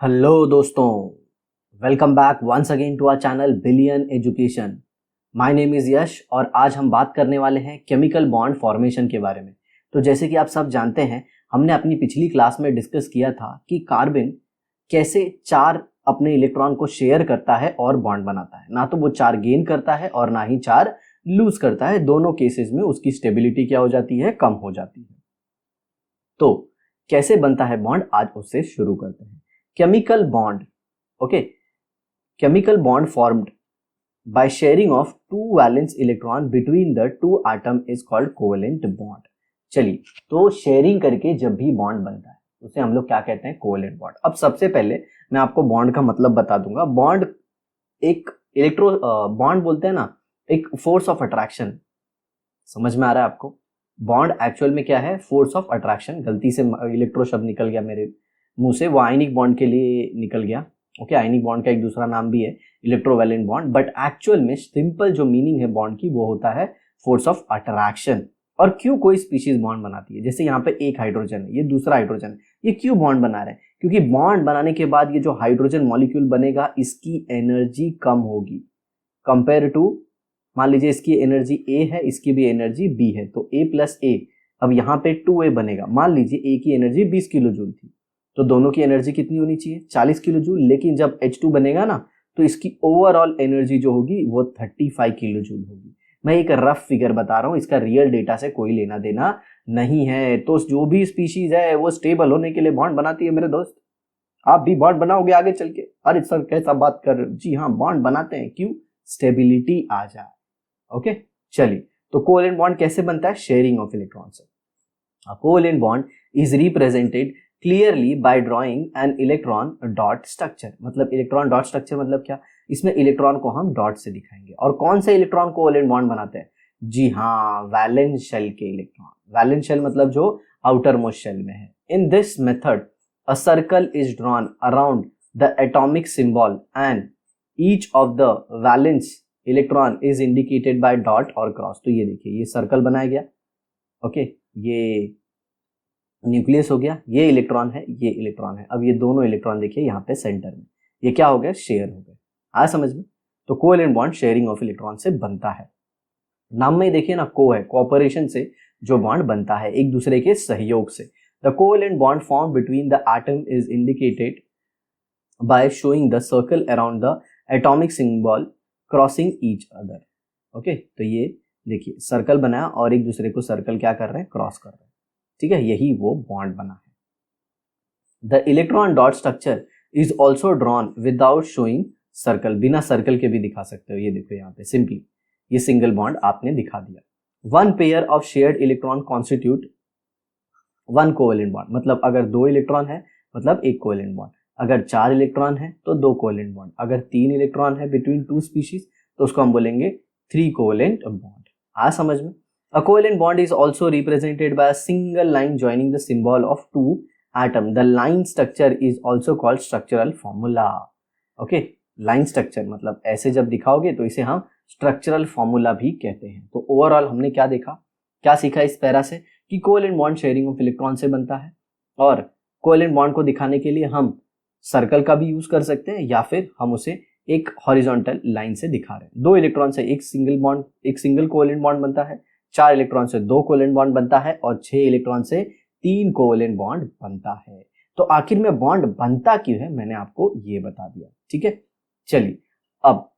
Hello दोस्तों, welcome back once again to our channel Billion Education. My name is Yash और आज हम बात करने वाले हैं केमिकल बॉन्ड फॉर्मेशन के बारे में। तो जैसे कि आप सब जानते हैं, हमने अपनी पिछली क्लास में डिस्कस किया था कि कार्बन कैसे चार अपने इलेक्ट्रॉन को शेयर करता है और बॉन्ड बनाता है। ना तो वो चार गेन करता है और ना ही चार लूज करता है। दोनों केसेस में उसकी स्टेबिलिटी क्या हो जाती है, कम हो जाती है। तो कैसे बनता है बॉन्ड, आज उससे शुरू करते हैं। Chemical bond, okay, chemical bond formed by sharing of two valence electron between the two atom is called covalent bond। चलिए, तो शेयरिंग करके जब भी बॉन्ड बनता है उसे हम लोग क्या कहते हैं, कोवेलेंट बॉन्ड। अब सबसे पहले मैं आपको बॉन्ड का मतलब बता दूंगा। बॉन्ड एक बॉन्ड बोलते हैं ना, एक फोर्स ऑफ अट्रैक्शन। समझ में आ रहा है आपको? बॉन्ड एक्चुअल में क्या है, फोर्स ऑफ अट्रैक्शन। गलती से इलेक्ट्रो शब्द निकल गया मेरे मुंह से, वो आयनिक बॉन्ड के लिए निकल गया। ओके, आयनिक बॉन्ड का एक दूसरा नाम भी है इलेक्ट्रोवैलेंट बॉन्ड, बट एक्चुअल में सिंपल जो मीनिंग है बॉन्ड की वो होता है फोर्स ऑफ अट्रैक्शन। और क्यों कोई स्पीशीज बॉन्ड बनाती है, जैसे यहाँ पे एक हाइड्रोजन है, ये दूसरा हाइड्रोजन है, ये क्यों बॉन्ड बना रहे हैं? क्योंकि बॉन्ड बनाने के बाद ये जो हाइड्रोजन मॉलिक्यूल बनेगा इसकी एनर्जी कम होगी कंपेयर टू, मान लीजिए इसकी एनर्जी ए है, इसकी भी एनर्जी बी है, तो ए प्लस ए, अब यहाँ पे 2a बनेगा। मान लीजिए ए की एनर्जी 20 किलो जूल थी, तो दोनों की एनर्जी कितनी होनी चाहिए, 40 किलो जूल। लेकिन जब H2 बनेगा ना, तो इसकी ओवरऑल एनर्जी जो होगी वो 35 किलो जूल होगी। मैं एक रफ फिगर बता रहा हूँ, इसका रियल डेटा से कोई लेना देना नहीं है। तो जो भी स्पीशीज है वो स्टेबल होने के लिए बॉन्ड बनाती है मेरे दोस्त। आप भी बॉन्ड बनाओगे आगे चल के? अरे सर कैसा बात कर रहे हो? जी हाँ, बॉन्ड बनाते हैं, क्यों? स्टेबिलिटी आ जाए। ओके, चलिए, तो कोवेलेंट बॉन्ड कैसे बनता है? शेयरिंग ऑफ इलेक्ट्रॉन से। A covalent bond is represented clearly by drawing an electron dot structure। मतलब इलेक्ट्रॉन डॉट स्ट्रक्चर मतलब क्या? इसमें इलेक्ट्रॉन को हम डॉट से दिखाएंगे। और कौन से इलेक्ट्रॉन कोवेलेंट बॉन्ड बनाते हैं? जी हाँ, वैलेंस शेल के इलेक्ट्रॉन। वैलेंस शेल मतलब जो आउटर मोस्ट शेल में है। In this method a circle is drawn around the atomic symbol and each of the valence electron is indicated by dot और cross. तो ये देखिए, ये सर्कल बनाया गया। ओके, ये न्यूक्लियस हो गया, ये इलेक्ट्रॉन है, ये इलेक्ट्रॉन है। अब ये दोनों इलेक्ट्रॉन देखिए यहाँ पे सेंटर में, ये क्या हो गया, शेयर हो गए। आया समझ में? तो covalent bond sharing of electron से बनता है। नाम में देखिए ना, को है, कोऑपरेशन से जो बॉन्ड बनता है, एक दूसरे के सहयोग से। The covalent bond form between the atom is indicated by showing the circle around the atomic symbol crossing each other. Okay, तो ये देखिए सर्कल बनाया और एक दूसरे को सर्कल क्या कर रहे हैं, क्रॉस कर रहे हैं। ठीक है, यही वो बॉन्ड बना है। The electron dot structure is also drawn without showing circle. बिना सर्कल के भी दिखा सकते हो। ये देखो यहाँ पे सिंपली ये सिंगल बॉन्ड आपने दिखा दिया। One pair of shared electron constitute one covalent bond. मतलब अगर दो इलेक्ट्रॉन है मतलब एक कोवेलेंट बॉन्ड, अगर चार इलेक्ट्रॉन है तो दो कोवेलेंट बॉन्ड, अगर तीन इलेक्ट्रॉन है बिटवीन टू स्पीशीज तो उसको हम बोलेंगे थ्री कोवेलेंट बॉन्ड। आ समझ में? A covalent bond is also represented by a single line joining the symbol of two atoms. The line structure is also called structural formula. Okay, line structure मतलब ऐसे जब दिखाओगे तो इसे हम structural formula भी कहते हैं। तो ओवरऑल हमने क्या देखा, क्या सीखा इस पैरा से, कि covalent bond sharing of electron से बनता है। और कोवेलेंट बॉन्ड को दिखाने के लिए हम सर्कल का भी यूज कर सकते हैं, या फिर हम उसे एक हॉरिजॉन्टल लाइन से दिखा रहे हैं। दो इलेक्ट्रॉन से एक सिंगल कोवेलेंट बॉन्ड बनता है, चार इलेक्ट्रॉन से दो कोवेलेंट बॉन्ड बनता है, और 6 इलेक्ट्रॉन से 3 कोवेलेंट बॉन्ड बनता है। तो आखिर में बॉन्ड बनता क्यों है, मैंने आपको ये बता दिया। ठीक है, चलिए अब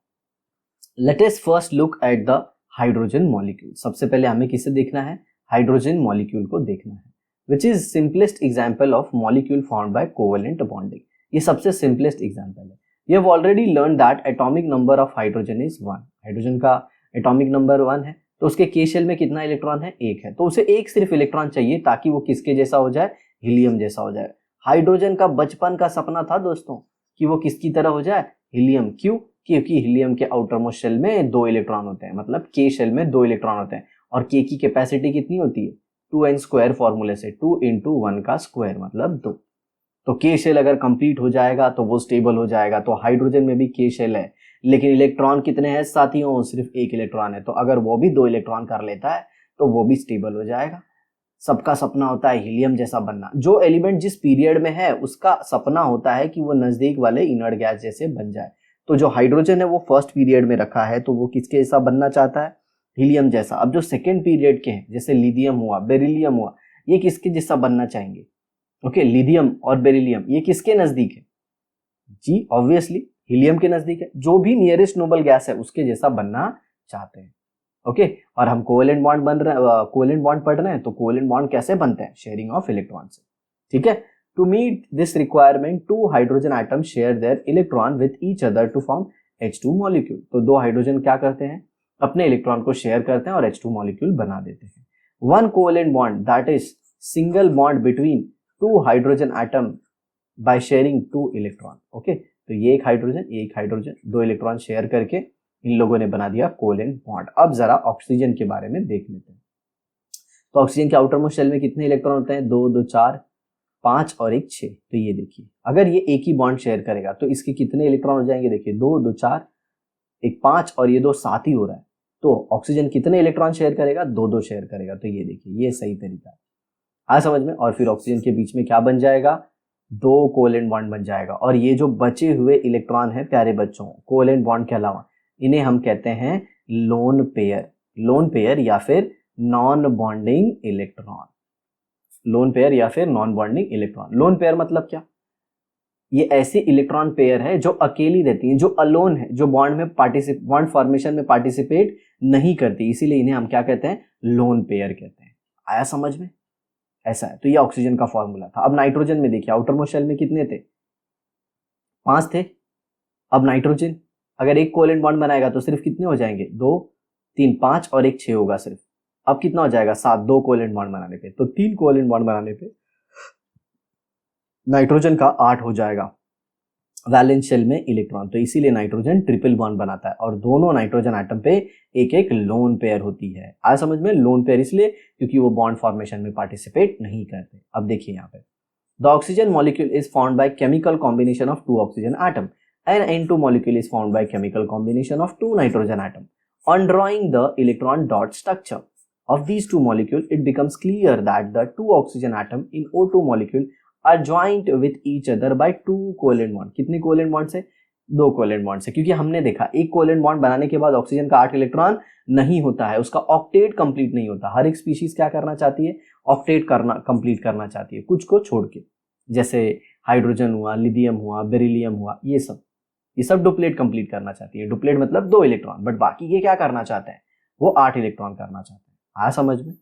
let us first look at the hydrogen molecule. सबसे पहले हमें किसे देखना है, हाइड्रोजन मॉलिक्यूल को देखना है, which is simplest example of molecule formed by covalent bonding. ये सबसे सिंपलेस्ट एग्जाम्पल है। You have already learn that atomic number of hydrogen is 1। Hydrogen का एटॉमिक नंबर 1 है, तो उसके के शेल में कितना इलेक्ट्रॉन है, एक है। तो उसे एक सिर्फ इलेक्ट्रॉन चाहिए ताकि वो किसके जैसा हो जाए, हीलियम जैसा हो जाए। हाइड्रोजन का बचपन का सपना था दोस्तों कि वो किसकी तरह हो जाए, हीलियम। क्यों? क्योंकि हीलियम के आउटर मोस्ट शेल में 2 इलेक्ट्रॉन होते हैं, मतलब के शेल में 2 इलेक्ट्रॉन होते हैं। और के की कैपेसिटी कितनी होती है, 2n² फॉर्मूले से, 2 × 1 का स्क्वायर मतलब 2। तो के शेल अगर कंप्लीट हो जाएगा तो वो स्टेबल हो जाएगा। तो हाइड्रोजन में भी के शेल है, लेकिन इलेक्ट्रॉन कितने हैं साथियों, सिर्फ एक इलेक्ट्रॉन है। तो अगर वो भी 2 इलेक्ट्रॉन कर लेता है तो वो भी स्टेबल हो जाएगा। सबका सपना होता है हीलियम जैसा बनना। जो एलिमेंट जिस पीरियड में है उसका सपना होता है कि वो नजदीक वाले इनर्ट गैस जैसे बन जाए। तो जो हाइड्रोजन है वो फर्स्ट पीरियड में रखा है तो वो किसके जैसा बनना चाहता है, हीलियम जैसा। अब जो सेकेंड पीरियड के हैं जैसे लिथियम हुआ, बेरिलियम हुआ, ये किसके जैसा बनना चाहेंगे? ओके, लिथियम और बेरिलियम ये किसके नजदीक है? जी ऑब्वियसली हीलियम के नजदीक है। जो भी नियरेस्ट नोबल गैस है उसके जैसा बनना चाहते हैं। ओके, और हम कोवेलेंट बॉन्ड बन रहे हैं, कोवेलेंट बॉन्ड पढ़ रहे हैं, तो कोवेलेंट बॉन्ड कैसे बनते हैं? शेयरिंग ऑफ इलेक्ट्रॉन से। ठीक है, to meet this requirement two hydrogen atom share their electron with each other to form H2 molecule. तो दो हाइड्रोजन क्या करते हैं? अपने इलेक्ट्रॉन को शेयर करते हैं और H2 मॉलिक्यूल बना देते हैं। One covalent bond that is single bond between two hydrogen item by sharing two electron. Okay, तो ये एक हाइड्रोजन दो इलेक्ट्रॉन शेयर करके इन लोगों ने बना दिया कोवेलेंट बॉन्ड। अब जरा ऑक्सीजन के बारे में देख लेते हैं। तो ऑक्सीजन के आउटर मोस्ट शेल में कितने इलेक्ट्रॉन होते हैं? 2 2 4 5 और 1 6। तो ये देखिए अगर ये एक ही बॉन्ड शेयर करेगा तो इसके कितने इलेक्ट्रॉन हो जाएंगे? देखिए 2 2 4 1 5 और ये 2 7 ही हो रहा है। तो ऑक्सीजन कितने इलेक्ट्रॉन शेयर करेगा? 2 2 शेयर करेगा। तो ये देखिए ये सही तरीका है, आ समझ में। और फिर ऑक्सीजन के बीच में क्या बन जाएगा? 2 कोवेलेंट बॉन्ड बन जाएगा। और ये जो बचे हुए इलेक्ट्रॉन है प्यारे बच्चों, कोवेलेंट बॉन्ड के अलावा इन्हें हम कहते हैं लोन पेयर। लोन पेयर या फिर non bonding electron. Lone pair या फिर non bonding electron. Lone pair मतलब क्या? ये ऐसी इलेक्ट्रॉन पेयर है जो अकेली रहती है, जो अलोन है, जो बॉन्ड फॉर्मेशन में पार्टिसिपेट नहीं करती, इसीलिए इन्हें हम क्या कहते हैं? लोन पेयर कहते हैं। आया समझ में? ऐसा है। तो ये ऑक्सीजन का फॉर्मूला था। अब नाइट्रोजन में देखिए आउटर मोस्ट शेल में कितने थे? 5 थे। अब नाइट्रोजन अगर एक कोवेलेंट बॉन्ड बनाएगा तो सिर्फ कितने हो जाएंगे? 2 3 5 और 1 6 होगा सिर्फ। अब कितना हो जाएगा? 7 2 कोवेलेंट बॉन्ड बनाने पे। तो 3 कोवेलेंट बॉन्ड बनाने पे नाइट्रोजन का 8 हो जाएगा वैलेंस शेल में इलेक्ट्रॉन। तो इसीलिए नाइट्रोजन ट्रिपल बॉन्ड बनाता है और दोनों नाइट्रोजन एटम पे एक एक लोन पेयर होती है। आज समझ में? लोन पेयर इसलिए क्योंकि वो बॉन्ड फॉर्मेशन में पार्टिसिपेट नहीं करते। अब देखिए यहाँ पे the oxygen molecule is formed by chemical combination of 2 oxygen atom and N2 molecule is formed by chemical combination of 2 nitrogen atom. On drawing the electron dot structure of these two molecules, it becomes clear that the 2 oxygen atom in O2 molecule are joined with each other by 2 covalent bond. कितने covalent bond से? 2 covalent bond से। क्योंकि हमने देखा एक covalent bond बनाने के बाद ऑक्सीजन का 8 इलेक्ट्रॉन नहीं होता है, उसका ऑक्टेट कंप्लीट नहीं होता। हर एक स्पीशीज क्या करना चाहती है? ऑक्टेट करना कंप्लीट करना चाहती है, कुछ को छोड़ के। जैसे हाइड्रोजन हुआ, लिथियम हुआ, बेरिलियम हुआ, ये सब डुप्लेट कंप्लीट करना चाहती है। डुप्लेट मतलब 2 इलेक्ट्रॉन, बट बाकी ये क्या करना चाहते हैं? वो 8 इलेक्ट्रॉन करना चाहते हैं। आया समझ में?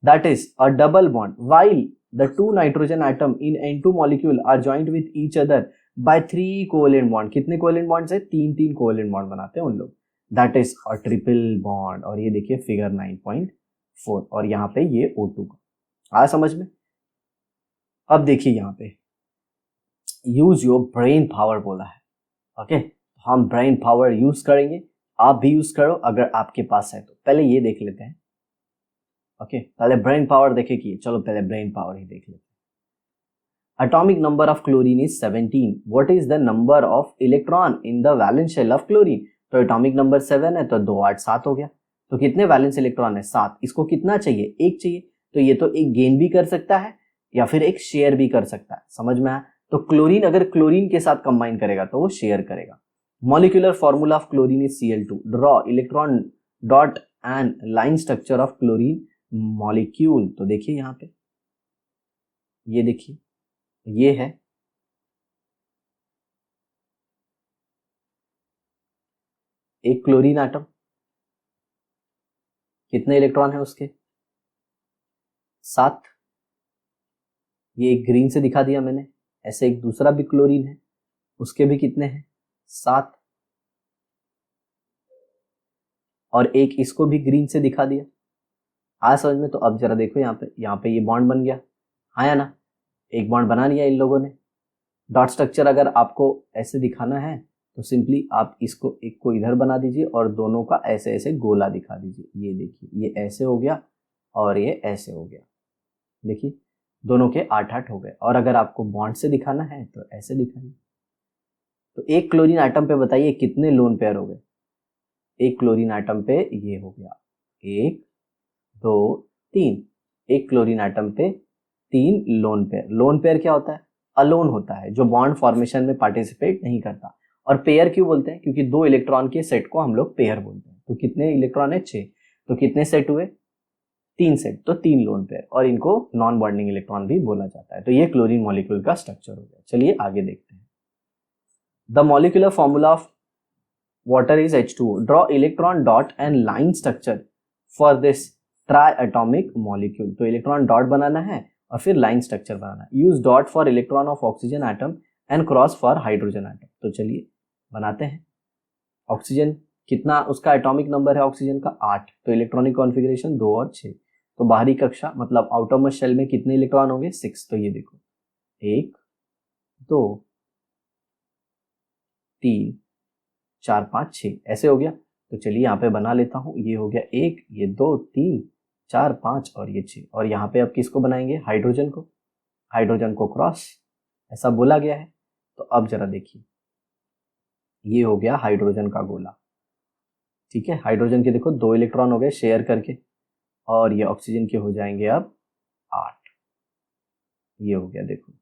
That is a double bond while the 2 nitrogen atom in N2 molecule are joint with each other by 3 covalent bond. कितने कोवेलेंट बॉन्ड है? 3 कोवेलेंट बॉन्ड बनाते हैं उन लोग। That is a triple bond. और ये देखिए फिगर 9.4 और यहाँ पे ये O2 का। आया समझ में? अब देखिए यहाँ पे यूज योर ब्रेन पावर बोला है। ओके, हम ब्रेन पावर यूज करेंगे, आप भी यूज करो अगर आपके पास है तो। पहले ये देख लेते हैं। ओके, पहले ब्रेन पावर देखे कि चलो पहले ब्रेन पावर ही देख लेते हैं। Atomic number of chlorine is 17। What is the number of electron in the valence shell of chlorine? तो एटॉमिक नंबर 7 है तो 2 8 7 हो गया। तो कितने वैलेंस इलेक्ट्रॉन है? 7। इसको कितना चाहिए? 1 चाहिए। तो ये तो एक गेन भी कर सकता है या फिर एक शेयर भी कर सकता है। समझ में आया? तो क्लोरीन अगर क्लोरीन के साथ कंबाइन करेगा तो वो शेयर करेगा। Molecular formula of chlorine is Cl2। Draw electron dot and line structure of chlorine molecule. तो देखिए यहाँ पे ये देखिए ये है एक क्लोरीन एटम। कितने इलेक्ट्रॉन है उसके? 7। ये एक ग्रीन से दिखा दिया मैंने। ऐसे एक दूसरा भी क्लोरीन है, उसके भी कितने हैं? 7। और एक इसको भी ग्रीन से दिखा दिया। आज समझ में? तो अब जरा देखो यहाँ पे ये बॉन्ड बन गया, हाँ या ना? एक बॉन्ड बना लिया इन लोगों ने। डॉट स्ट्रक्चर अगर आपको ऐसे दिखाना है तो सिंपली आप इसको एक को इधर बना दीजिए और दोनों का ऐसे ऐसे गोला दिखा दीजिए। ये देखिए ये ऐसे हो गया और ये ऐसे हो गया। देखिए दोनों के 8 8 हो गए। और अगर आपको बॉन्ड से दिखाना है तो ऐसे दिखाइए। तो एक क्लोरीन आइटम पे बताइए कितने लोन पेयर हो गए? एक क्लोरीन आइटम पे ये हो गया 1 2 3 एक क्लोरीन एटम पे 3 लोन पेयर। लोन पेयर क्या होता है? अलोन होता है, जो बॉन्ड फॉर्मेशन में पार्टिसिपेट नहीं करता। और पेयर क्यों बोलते हैं? क्योंकि 2 इलेक्ट्रॉन के सेट को हम लोग पेयर बोलते हैं। तो कितने इलेक्ट्रॉन है? 6। तो कितने सेट हुए? 3 सेट, तो 3 लोन पेयर, और इनको नॉन बॉन्डिंग इलेक्ट्रॉन भी बोला जाता है। तो ये क्लोरीन मॉलिक्यूल का स्ट्रक्चर हो गया। चलिए आगे देखते हैं। The molecular formula of water is H2O. Draw electron dot and line structure for this triatomic molecule. तो इलेक्ट्रॉन डॉट बनाना है और फिर लाइन स्ट्रक्चर बनाना है। Use dot for electron of oxygen atom and cross for hydrogen atom. तो चलिए बनाते हैं। Oxygen कितना उसका एटॉमिक नंबर है? ऑक्सीजन का 8। तो इलेक्ट्रॉनिक कॉन्फ़िगरेशन 2 और 6। तो बाहरी कक्षा मतलब आउटरमोस्ट शेल में कितने इलेक्ट्रॉन होंगे? 6। तो ये देखो 1 2 3 4 5 6 ऐसे हो गया। तो चलिए यहाँ पे बना लेता हूँ। ये हो गया 1, ये 2 3 4 5 और ये 6। और यहाँ पे अब किसको बनाएंगे? हाइड्रोजन को। हाइड्रोजन को क्रॉस, ऐसा बोला गया है। तो अब जरा देखिए, ये हो गया हाइड्रोजन का गोला। ठीक है, हाइड्रोजन के देखो 2 इलेक्ट्रॉन हो गए शेयर करके, और ये ऑक्सीजन के हो जाएंगे अब 8। ये हो गया देखो।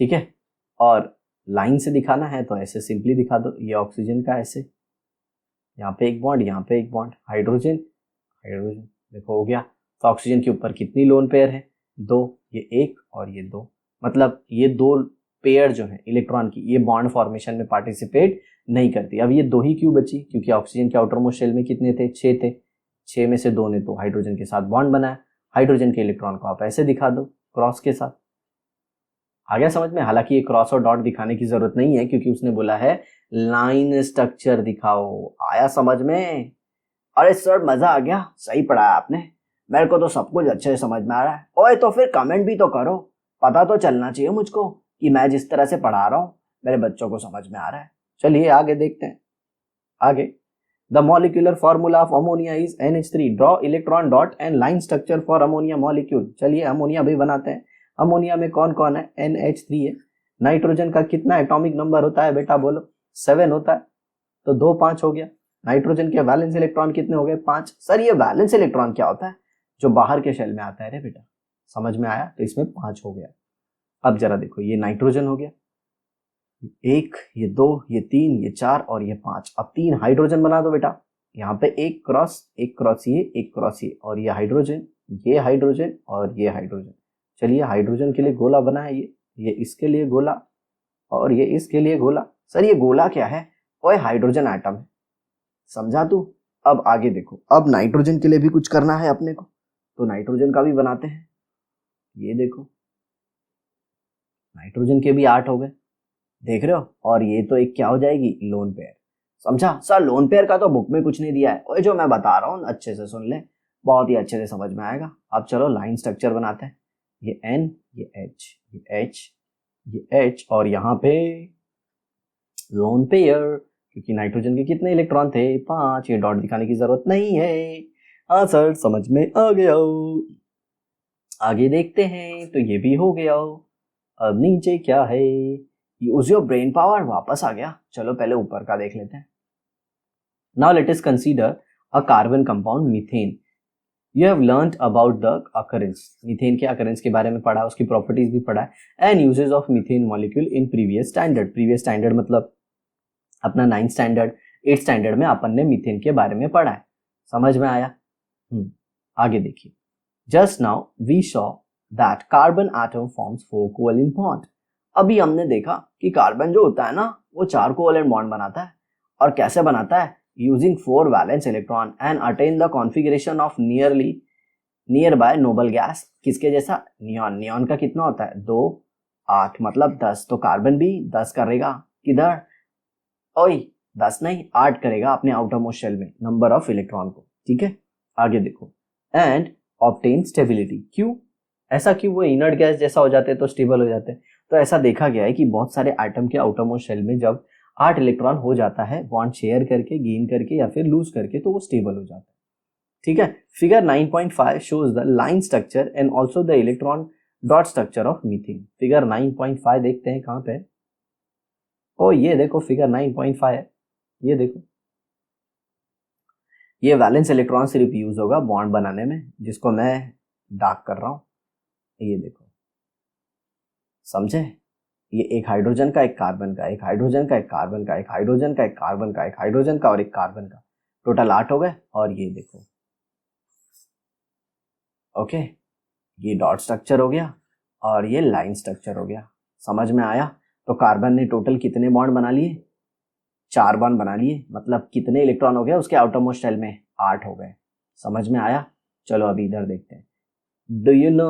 ठीक है, और लाइन से दिखाना है तो ऐसे सिंपली दिखा दो। ये ऑक्सीजन का ऐसे, यहाँ पे एक बॉन्ड, यहाँ पे एक बॉन्ड, हाइड्रोजन हाइड्रोजन, देखो हो गया। तो ऑक्सीजन के ऊपर कितनी लोन पेयर है? 2। ये 1 और ये 2, मतलब ये 2 पेयर जो है इलेक्ट्रॉन की, ये बॉन्ड फॉर्मेशन में पार्टिसिपेट नहीं करती। अब ये 2 ही क्यों बची? क्योंकि ऑक्सीजन के आउटरमोस्ट शेल में कितने थे? 6 थे। 6 में से 2 ने तो हाइड्रोजन के साथ बॉन्ड बनाया। हाइड्रोजन के इलेक्ट्रॉन को आप ऐसे दिखा दो, क्रॉस के साथ। आ गया समझ में? हालांकि ये क्रॉस और डॉट दिखाने की जरूरत नहीं है, क्योंकि उसने बोला है लाइन स्ट्रक्चर दिखाओ। आया समझ में? अरे सर मजा आ गया, सही पढ़ाया आपने। मेरे को तो सब कुछ अच्छे से समझ में आ रहा है। ओए तो फिर कमेंट भी तो करो, पता तो चलना चाहिए मुझको कि मैं जिस तरह से पढ़ा रहा हूँ मेरे बच्चों को समझ में आ रहा है। चलिए आगे देखते हैं। आगे, the molecular formula of ammonia is NH3. Draw electron dot and line structure for ammonia molecule. चलिए अमोनिया भी बनाते हैं। अमोनिया में कौन कौन है? NH3 है। नाइट्रोजन का कितना एटॉमिक नंबर होता है बेटा? बोलो। 7 होता है। तो 2 5 हो गया। नाइट्रोजन के वैलेंस इलेक्ट्रॉन कितने हो गए? 5। सर ये वैलेंस इलेक्ट्रॉन क्या होता है? जो बाहर के शेल में आता है रे बेटा। समझ में आया? तो इसमें 5 हो गया। अब जरा देखो, ये नाइट्रोजन हो गया, 1 ये 2 ये 3 ये 4 और ये 5। अब 3 हाइड्रोजन बना दो बेटा। यहाँ पे एक क्रॉस ये, एक क्रॉस ये, और ये हाइड्रोजन और ये हाइड्रोजन। चलिए हाइड्रोजन के लिए गोला बना है ये इसके लिए गोला और ये इसके लिए गोला। सर ये गोला क्या है? ओए हाइड्रोजन एटम है, समझा तू? अब आगे देखो, अब नाइट्रोजन के लिए भी कुछ करना है अपने को, तो नाइट्रोजन का भी बनाते हैं। ये देखो नाइट्रोजन के भी 8 हो गए, देख रहे हो? और ये तो एक क्या हो जाएगी? Lone pair. समझा? सर लोन पेयर का तो बुक में कुछ नहीं दिया है। ओए जो मैं बता रहा हूँ अच्छे से सुन ले, बहुत ही अच्छे से समझ में आएगा। अब चलो लाइन स्ट्रक्चर बनाते हैं। ये N ये H ये H ये H और यहाँ पे लोन पेयर, क्योंकि नाइट्रोजन के कितने इलेक्ट्रॉन थे? 5। ये डॉट दिखाने की जरूरत नहीं है। हाँ सर समझ में आ गया। आगे देखते हैं। तो ये भी हो गया। अब नीचे क्या है? यूज योर ब्रेन पावर, वापस आ गया। चलो पहले ऊपर का देख लेते हैं। Now let us consider a carbon compound methane. You have learned about the occurrence, methane के अकरेंस के बारे में पढ़ा, उसकी प्रॉपर्टीज भी पढ़ा है। And uses of methane molecule in previous standard. Previous standard मतलब अपना 9th स्टैंडर्ड 8th स्टैंडर्ड में अपन ने मीथेन के बारे में पढ़ा है। समझ में आया? आगे देखिए। Just now we saw that carbon atom forms 4 covalent bond. अभी हमने देखा कि कार्बन जो होता है ना, वो 4 कोवेलेंट बॉन्ड बनाता है। और कैसे बनाता है? Using 4 valence electron and attain the configuration of near by noble gas. किसके जैसा? नियॉन। नियॉन का कितना होता है? 2 8 मतलब 10। तो कार्बन भी 10 करेगा। किधर? ओए 10 नहीं 8 करेगा अपने आउटर मोस्ट शेल में नंबर ऑफ इलेक्ट्रॉन को। ठीक है, आगे देखो। And obtain stability. क्यों ऐसा? क्यों? वो इनर्ट गैस जैसा हो जाते हैं तो स्टेबल हो जाते हैं। तो ऐसा देखा गया है कि बहुत सारे एटम के आउटर मोस्ट शेल में जब 8 इलेक्ट्रॉन हो जाता है बॉन्ड शेयर करके, गेन करके या फिर लूज करके, तो वो स्टेबल हो जाता है। ठीक है, figure 9.5 shows the line structure and also the electron dot structure of methane. Figure 9.5 देखते हैं कहां पे। ओ ये देखो फिगर 9.5 है। ये देखो, ये वैलेंस इलेक्ट्रॉन सिर्फ यूज होगा बॉन्ड बनाने में, जिसको मैं डार्क कर रहा हूं, ये देखो, समझे? ये एक हाइड्रोजन का, एक कार्बन का, एक हाइड्रोजन का, एक कार्बन का, एक हाइड्रोजन का, एक कार्बन का, एक हाइड्रोजन का और एक कार्बन का, टोटल 8 हो गए। और ये देखो, ओके, ये डॉट स्ट्रक्चर हो गया और ये लाइन स्ट्रक्चर हो गया। समझ में आया? तो कार्बन ने टोटल कितने बॉन्ड बना लिए? 4 बॉन्ड बना लिए। मतलब कितने इलेक्ट्रॉन हो गए उसके आउटरमोस्ट शेल में? 8 हो गए। समझ में आया? चलो अभी इधर देखते हैं। डू यू नो,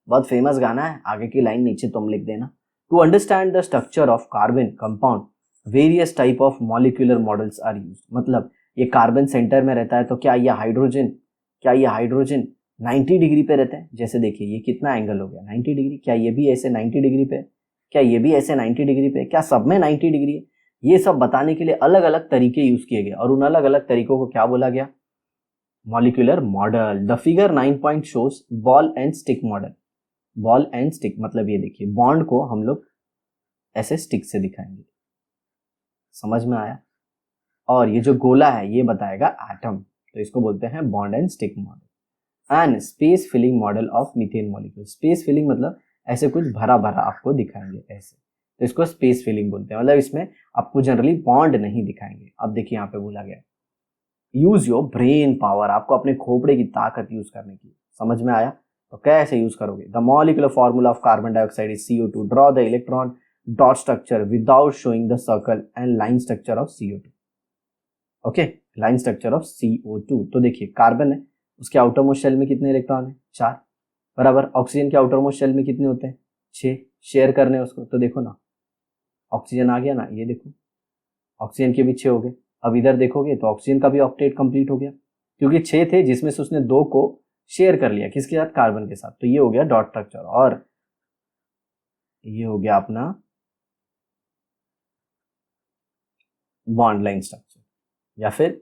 बहुत फेमस गाना है, आगे की लाइन नीचे तुम लिख देना। To understand the structure of carbon compound various type of molecular models are used. मतलब ये कार्बन सेंटर में रहता है, तो क्या ये हाइड्रोजन 90 डिग्री पे रहता है? जैसे देखिए ये कितना एंगल हो गया, 90 डिग्री। क्या ये भी ऐसे 90 डिग्री पे? क्या ये भी ऐसे 90 डिग्री पे? क्या सब में 90 डिग्री है? ये सब बताने के लिए अलग अलग तरीके यूज किए गए और उन अलग अलग तरीकों को क्या बोला गया? Molecular model. The figure 9 point shows ball and stick model. Ball and stick मतलब ये देखिए, बॉन्ड को हम लोग ऐसे स्टिक से दिखाएंगे। समझ में आया? और ये जो गोला है ये बताएगा एटम, तो इसको बोलते हैं bond and stick model. And space filling model of methane molecule. Space filling मतलब ऐसे कुछ भरा भरा आपको दिखाएंगे ऐसे, तो इसको स्पेस फिलिंग बोलते हैं। मतलब इसमें आपको जनरली बॉन्ड नहीं दिखाएंगे। अब देखिए यहाँ पे बोला गया यूज योर ब्रेन पावर, आपको अपने खोपड़े की ताकत यूज करने की। समझ में आया? तो कैसे यूज करोगे? The molecular formula of carbon dioxide is CO2। Draw the electron dot structure without showing the circle and line structure of CO2। Okay, line structure of CO2। तो देखिए कार्बन है, उसके आउटर मोस्ट शेल में कितने electron है? 4 बराबर। Oxygen के outer most shell में कितने होते हैं? 6। शेयर करने उसको, तो देखो ना, ऑक्सीजन आ गया ना, ये देखो ऑक्सीजन के भी 6 हो गए। अब इधर देखोगे तो ऑक्सीजन का भी ऑक्टेट कंप्लीट हो गया, क्योंकि 6 थे जिसमें से उसने 2 को शेयर कर लिया, किसके साथ? कार्बन के साथ। तो ये हो गया डॉट स्ट्रक्चर और ये हो गया अपना बॉन्ड लाइन स्ट्रक्चर या फिर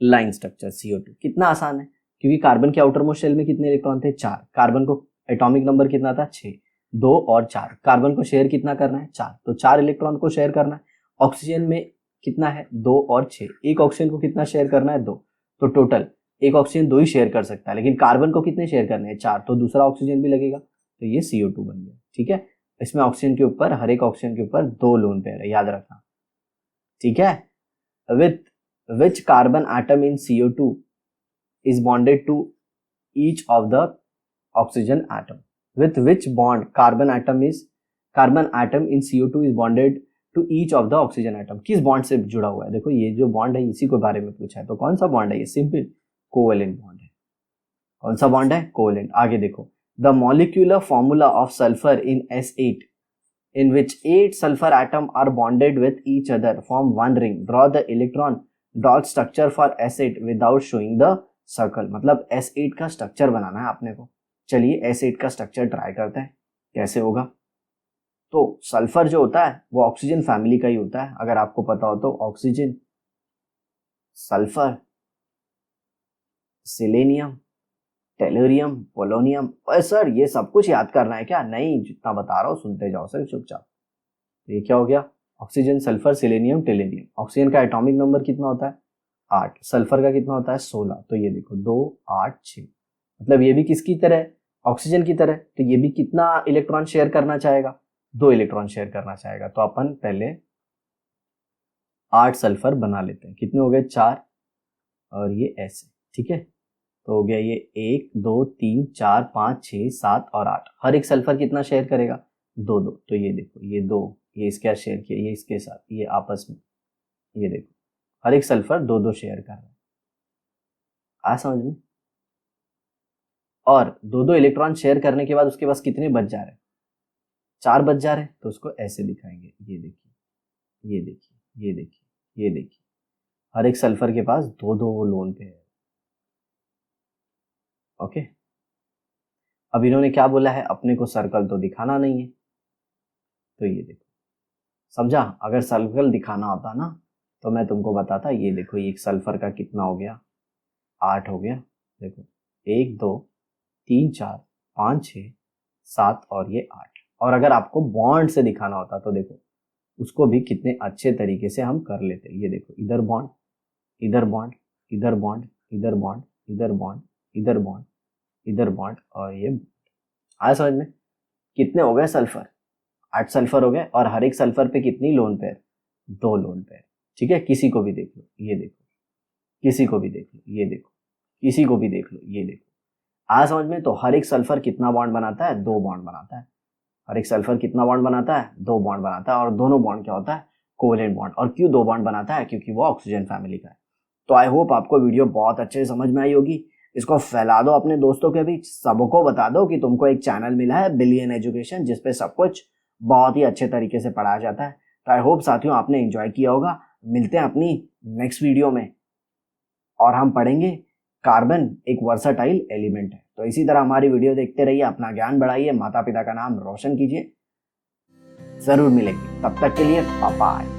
लाइन स्ट्रक्चर CO2। कितना आसान है, क्योंकि कार्बन के आउटर मोस्ट शेल में कितने इलेक्ट्रॉन थे? 4। कार्बन को एटॉमिक नंबर कितना था? 6। 2 और 4। कार्बन को शेयर कितना करना है? 4। तो 4 इलेक्ट्रॉन को शेयर करना है। ऑक्सीजन में कितना है? 2 और 6। एक ऑक्सीजन को कितना शेयर करना है? 2। तो टोटल एक ऑक्सीजन 2 ही शेयर कर सकता है, लेकिन कार्बन को कितने शेयर करने हैं? 4। तो दूसरा ऑक्सीजन भी लगेगा, तो ये CO2 बन गया। ठीक है, इसमें ऑक्सीजन के ऊपर, हर एक ऑक्सीजन के ऊपर 2 लोन पेयर है, याद रखना। ठीक है, with which carbon atom in CO2 is bonded to each of the oxygen atom? With which bond carbon atom in CO2 is bonded to each of the oxygen atom? किस bond से जुड़ा हुआ है? देखो ये जो बॉन्ड है इसी के बारे में पूछा है, तो कौन सा बॉन्ड है ये? सिंपल कोवेलेंट बॉन्ड है। कौन सा बॉन्ड है? कोवेलेंट। आगे देखो, the molecular formula of sulphur in S8 in which 8 sulfur atom are bonded with each other form one ring. Draw the electron dot structure for S8 without showing the circle। मतलब S8 का structure बनाना है आपने को। चलिए S8 का structure try करते हैं कैसे होगा। तो सल्फर जो होता है वो ऑक्सीजन फैमिली का ही होता है, अगर आपको पता हो तो। Oxygen, sulphur, selenium, tellurium, polonium. और सर ये सब कुछ याद करना है क्या? नहीं, जितना बता रहा हूँ सुनते जाओ सर चुपचाप। ये क्या हो गया? Oxygen, sulphur, selenium, tellurium. Oxygen का एटॉमिक नंबर कितना होता है? 8। सल्फर का कितना होता है? 16। तो ये देखो 2, 8, 6। मतलब ये भी किसकी तरह है? ऑक्सीजन की तरह। तो ये भी कितना इलेक्ट्रॉन शेयर करना चाहेगा? 2 इलेक्ट्रॉन शेयर करना चाहेगा। तो अपन पहले 8 सल्फर बना लेते हैं। कितने हो गए? 4 और ये ऐसे। ठीक है, तो हो गया ये 1, 2, 3, 4, 5, 6, 7 और 8। हर एक सल्फर कितना शेयर करेगा? 2, 2। तो ये देखो ये 2, ये इसके साथ शेयर किया, ये इसके साथ, ये आपस में, ये देखो हर एक सल्फर 2, 2 शेयर कर रहा है। आ समझ में? और 2, 2 इलेक्ट्रॉन शेयर करने के बाद उसके पास कितने बच जा रहे हैं? 4 बच जा रहे हैं। तो उसको ऐसे दिखाएंगे, ये देखिए, ये देखिए, ये देखिए, ये देखिए, हर एक सल्फर के पास 2, 2 लोन पे है। ओके, अब इन्होंने क्या बोला है? अपने को सर्कल तो दिखाना नहीं है। तो ये देखो, समझा? अगर सर्कल दिखाना होता ना तो मैं तुमको बताता। ये देखो ये एक सल्फर का कितना हो गया? 8 हो गया। देखो 1, 2, 3, 4, 5, 6, 7 और ये 8। और अगर आपको बॉन्ड से दिखाना होता तो देखो उसको भी कितने अच्छे तरीके से हम कर लेते। ये देखो इधर बॉन्ड, इधर बॉन्ड, इधर बॉन्ड, इधर बॉन्ड, इधर बॉन्ड, इधर बॉन्ड, इधर बॉन्ड और ये आया समझ में। कितने हो गए सल्फर, 8 सल्फर हो गए, और हर एक सल्फर पे कितनी लोन पेयर, 2 लोन पेयर। ठीक है, किसी को भी देख लो, ये देखो, किसी को भी देख लो, ये देखो, किसी को भी देख लो, ये देखो। आया समझ में। तो हर एक सल्फर कितना बॉन्ड बनाता है, 2 बॉन्ड बनाता है। हर एक सल्फर कितना बॉन्ड बनाता है, 2 बॉन्ड बनाता है। और दोनों बॉन्ड क्या होता है, कोवेलेंट बॉन्ड। और क्यों 2 बॉन्ड बनाता है, क्योंकि वो ऑक्सीजन फैमिली का है। तो आई होप आपको वीडियो बहुत अच्छे से समझ में आई होगी। इसको फैला दो अपने दोस्तों के बीच, सबको बता दो कि तुमको एक चैनल मिला है बिलियन एजुकेशन, जिसपे सब कुछ बहुत ही अच्छे तरीके से पढ़ाया जाता है। तो आई होप साथियों आपने एंजॉय किया होगा। मिलते हैं अपनी नेक्स्ट वीडियो में, और हम पढ़ेंगे कार्बन एक वर्सटाइल एलिमेंट है। तो इसी तरह हमारी वीडियो देखते रहिए, अपना ज्ञान बढ़ाइए, माता पिता का नाम रोशन कीजिए। जरूर मिलेंगे, तब तक के लिए बाय बाय।